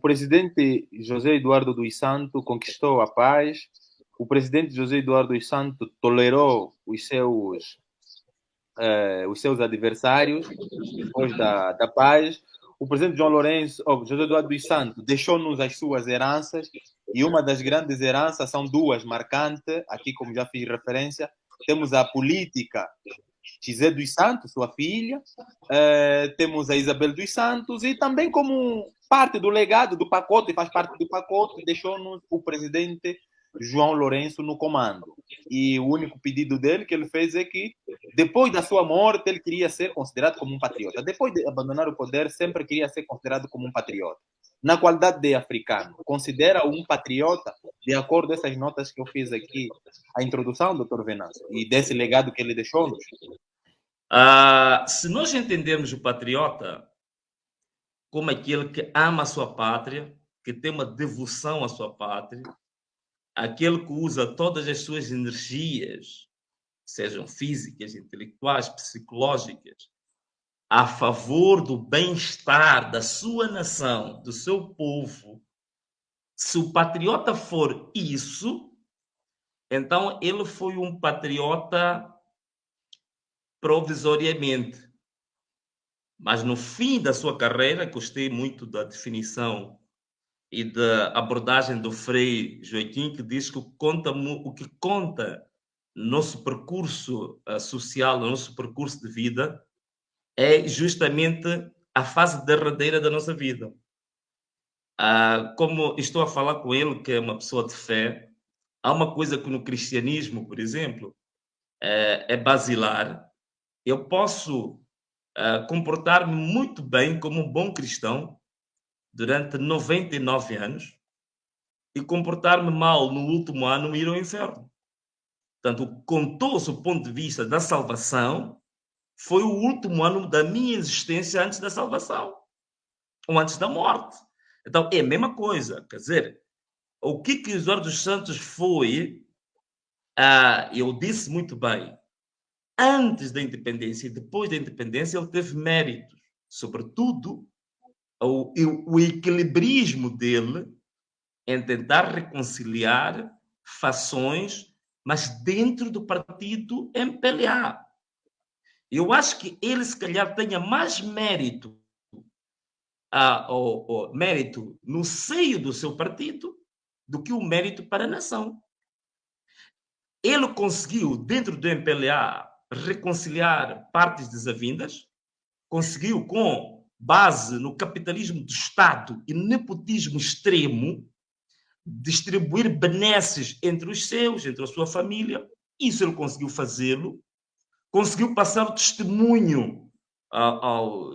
presidente José Eduardo dos Santos conquistou a paz, o presidente José Eduardo dos Santos tolerou os seus adversários depois da paz. O presidente João Lourenço, José Eduardo dos Santos, deixou-nos as suas heranças, e uma das grandes heranças são duas marcantes, aqui como já fiz referência, temos a política José dos Santos, sua filha, temos a Isabel dos Santos, e também como parte do legado do pacote, faz parte do pacote, deixou-nos o presidente João Lourenço no comando. E o único pedido dele que ele fez é que, depois da sua morte, ele queria ser considerado como um patriota. Depois de abandonar o poder, sempre queria ser considerado como um patriota. Na qualidade de africano, considera um patriota, de acordo com essas notas que eu fiz aqui, a introdução, doutor Venâncio, e desse legado que ele deixou-nos? Se nós entendermos o patriota como aquele que ama a sua pátria, que tem uma devoção à sua pátria, aquele que usa todas as suas energias, sejam físicas, intelectuais, psicológicas, a favor do bem-estar da sua nação, do seu povo, se o patriota for isso, então ele foi um patriota provisoriamente. Mas no fim da sua carreira, gostei muito da definição e da abordagem do Frei Joaquim, que diz que o que conta no nosso percurso social, no nosso percurso de vida, é justamente a fase derradeira da nossa vida. Como estou a falar com ele, que é uma pessoa de fé, há uma coisa que no cristianismo, por exemplo, é basilar. Eu posso comportar-me muito bem como um bom cristão durante 99 anos e comportar-me mal no último ano e ir ao inferno. Portanto, contou-se o ponto de vista da salvação, foi o último ano da minha existência antes da salvação, ou antes da morte. Então, é a mesma coisa. Quer dizer, o que Eduardo dos Santos foi, eu disse muito bem, antes da independência e depois da independência, ele teve méritos, sobretudo o equilibrismo dele em tentar reconciliar fações, mas dentro do partido MPLA. Eu acho que ele, se calhar, tenha mais mérito, mérito no seio do seu partido do que o mérito para a nação. Ele conseguiu, dentro do MPLA, reconciliar partes desavindas, conseguiu, com base no capitalismo do Estado e nepotismo extremo, distribuir benesses entre os seus, entre a sua família. Isso ele conseguiu fazê-lo. Conseguiu passar o testemunho ao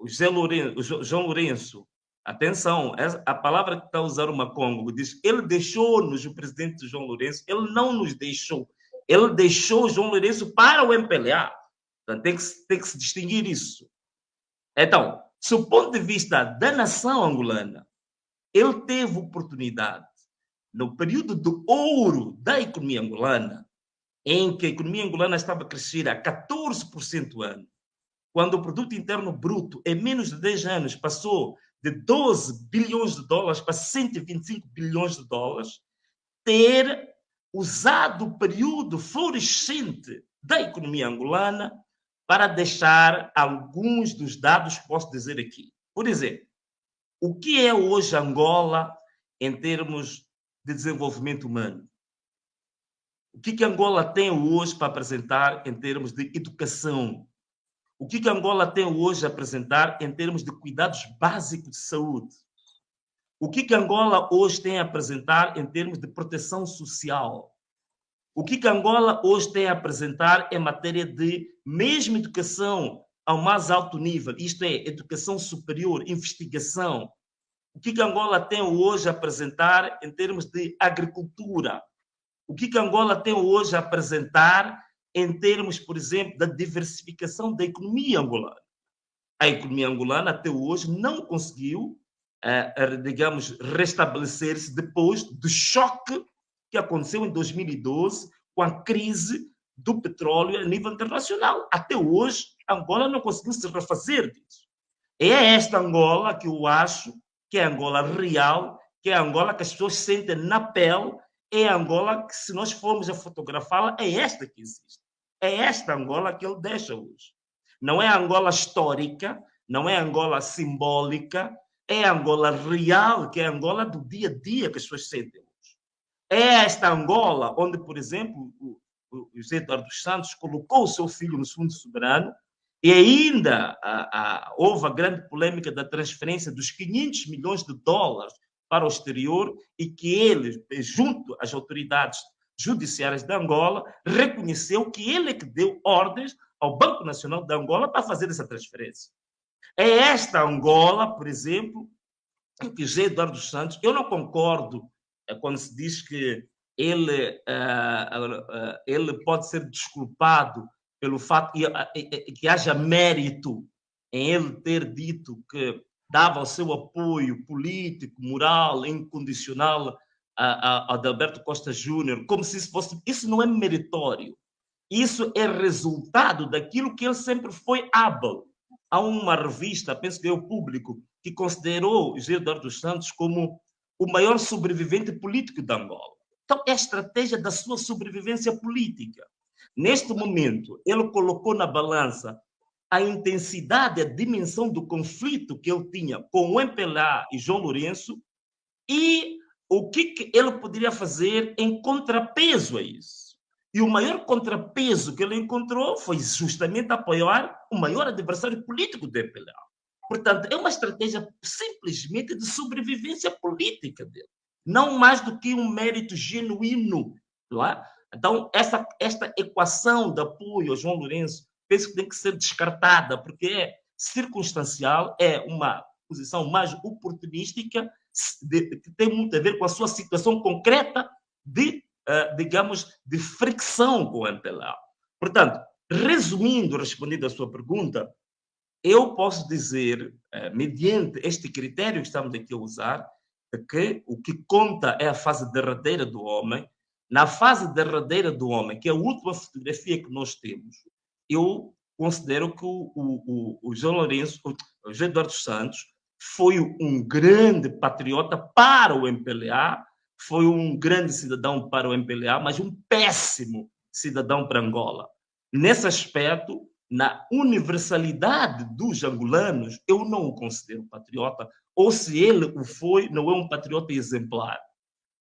João Lourenço. Atenção, a palavra que está a usar o Macongo diz, ele deixou-nos, o presidente João Lourenço, ele não nos deixou. Ele deixou João Lourenço para o MPLA. Então, tem que se distinguir isso. Então, do o ponto de vista da nação angolana, ele teve oportunidade, no período do ouro da economia angolana, em que a economia angolana estava a crescer a 14% ano, quando o produto interno bruto, em menos de 10 anos, passou de 12 bilhões de dólares para 125 bilhões de dólares, ter usado o período florescente da economia angolana para deixar alguns dos dados que posso dizer aqui. Por exemplo, o que é hoje Angola em termos de desenvolvimento humano? O que Angola tem hoje para apresentar em termos de educação? O que Angola tem hoje a apresentar em termos de cuidados básicos de saúde? O que Angola hoje tem a apresentar em termos de proteção social? O que Angola hoje tem a apresentar em matéria de mesmo educação ao mais alto nível, isto é, educação superior, investigação? O que Angola tem hoje a apresentar em termos de agricultura? O que Angola tem hoje a apresentar em termos, por exemplo, da diversificação da economia angolana? A economia angolana até hoje não conseguiu, digamos, restabelecer-se depois do choque que aconteceu em 2012 com a crise do petróleo a nível internacional. Até hoje, Angola não conseguiu se refazer disso. É esta Angola que eu acho que é a Angola real, que é a Angola que as pessoas sentem na pele, é a Angola que, se nós formos a fotografá-la, é esta que existe. É esta Angola que ele deixa hoje. Não é a Angola histórica, não é a Angola simbólica, é a Angola real, que é a Angola do dia a dia que as pessoas sentem hoje. É esta Angola onde, por exemplo, o José Eduardo dos Santos colocou o seu filho no Fundo Soberano e ainda houve a grande polêmica da transferência dos 500 milhões de dólares para o exterior e que ele, junto às autoridades judiciárias de Angola, reconheceu que ele é que deu ordens ao Banco Nacional de Angola para fazer essa transferência. É esta Angola, por exemplo, que José Eduardo dos Santos, eu não concordo quando se diz que ele pode ser desculpado pelo fato que haja mérito em ele ter dito que dava o seu apoio político, moral, incondicional a Adalberto Costa Júnior, como se isso fosse... Isso não é meritório. Isso é resultado daquilo que ele sempre foi hábil. Há uma revista, penso que é o Público, que considerou José Eduardo dos Santos como o maior sobrevivente político de Angola. Então, é a estratégia da sua sobrevivência política. Neste momento, ele colocou na balança a intensidade, a dimensão do conflito que ele tinha com o MPLA e João Lourenço e o que ele poderia fazer em contrapeso a isso. E o maior contrapeso que ele encontrou foi justamente apoiar o maior adversário político do MPLA. Portanto, é uma estratégia simplesmente de sobrevivência política dele, não mais do que um mérito genuíno. Não é? Então, esta equação de apoio a João Lourenço, penso que tem que ser descartada, porque é circunstancial, é uma posição mais oportunística, que tem muito a ver com a sua situação concreta de, digamos, de fricção com o MPLA. Portanto, resumindo, respondendo à sua pergunta, eu posso dizer, mediante este critério que estamos aqui a usar, que o que conta é a fase derradeira do homem. Na fase derradeira do homem, que é a última fotografia que nós temos, eu considero que o João Lourenço, o José Eduardo Santos, foi um grande patriota para o MPLA, foi um grande cidadão para o MPLA, mas um péssimo cidadão para Angola. Nesse aspecto, na universalidade dos angolanos, eu não o considero patriota, ou se ele o foi, não é um patriota exemplar.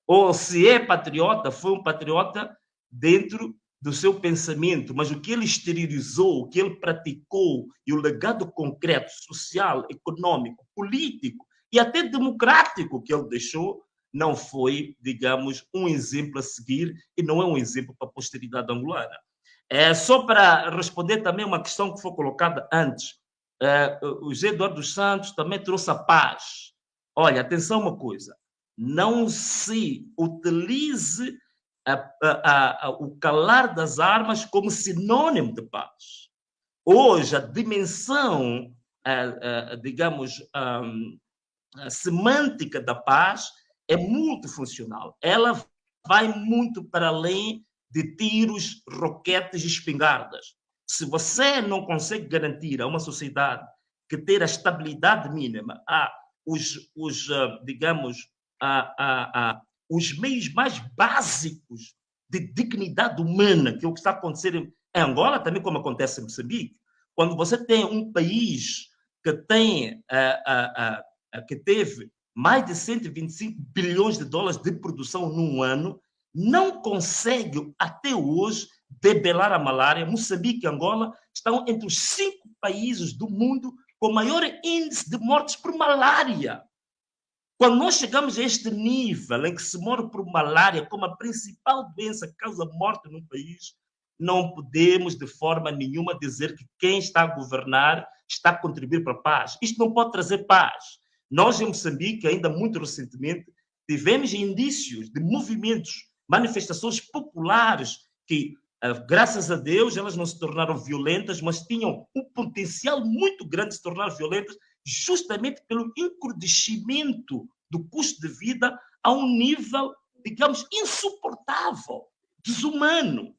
Ou se é patriota, foi um patriota dentro do seu pensamento, mas o que ele exteriorizou, o que ele praticou e o legado concreto, social, econômico, político e até democrático que ele deixou, não foi, digamos, um exemplo a seguir e não é um exemplo para a posteridade angolana. Só para responder também uma questão que foi colocada antes, o José Eduardo dos Santos também trouxe a paz. Olha, atenção uma coisa, não se utilize o calar das armas como sinônimo de paz. Hoje, a dimensão, digamos, a semântica da paz é multifuncional. Ela vai muito para além de tiros, roquetes e espingardas. Se você não consegue garantir a uma sociedade que ter a estabilidade mínima, digamos, os meios mais básicos de dignidade humana, que é o que está acontecendo em Angola, também como acontece em Moçambique, quando você tem um país que tem, que teve mais de 125 bilhões de dólares de produção num ano, não consegue, até hoje, debelar a malária. Moçambique e Angola estão entre os 5 países do mundo com maior índice de mortes por malária. Quando nós chegamos a este nível em que se morre por malária como a principal doença que causa morte no país, não podemos de forma nenhuma dizer que quem está a governar está a contribuir para a paz. Isto não pode trazer paz. Nós, em Moçambique, ainda muito recentemente, tivemos indícios de movimentos, manifestações populares que, graças a Deus, elas não se tornaram violentas, mas tinham um potencial muito grande de se tornar violentas, justamente pelo encrudescimento do custo de vida a um nível, digamos, insuportável, desumano.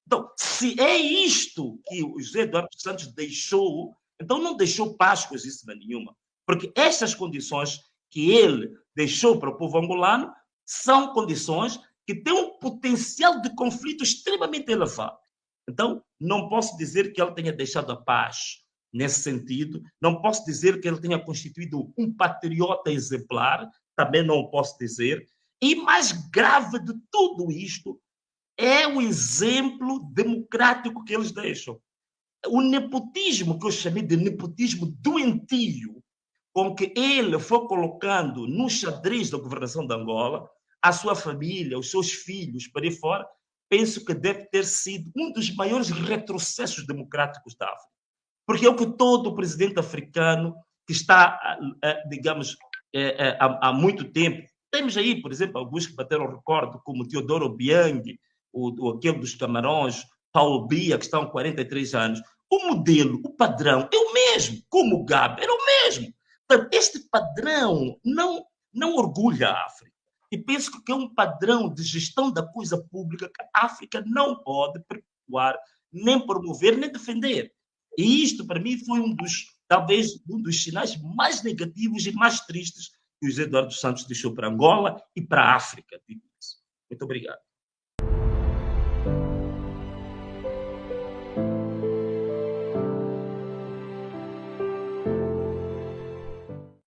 Então, se é isto que o José Eduardo dos Santos deixou, então não deixou paz coisíssima nenhuma, porque estas condições que ele deixou para o povo angolano são condições que têm um potencial de conflito extremamente elevado. Então, não posso dizer que ele tenha deixado a paz nesse sentido, não posso dizer que ele tenha constituído um patriota exemplar, também não posso dizer. E mais grave de tudo isto é o exemplo democrático que eles deixam. O nepotismo, que eu chamei de nepotismo doentio, com que ele foi colocando no xadrez da governação de Angola, a sua família, os seus filhos, para aí fora, penso que deve ter sido um dos maiores retrocessos democráticos da África. Porque é o que todo presidente africano que está, digamos, há muito tempo, temos aí, por exemplo, alguns que bateram recorde, como Teodoro Obiang, aquele dos Camarões, Paulo Biya, que estão há 43 anos. O modelo, o padrão é o mesmo, como o Mugabe, era o mesmo. Portanto, este padrão não orgulha a África. E penso que é um padrão de gestão da coisa pública que a África não pode perpetuar, nem promover, nem defender. E isto, para mim, foi talvez um dos sinais mais negativos e mais tristes que o José Eduardo Santos deixou para Angola e para a África. Muito obrigado.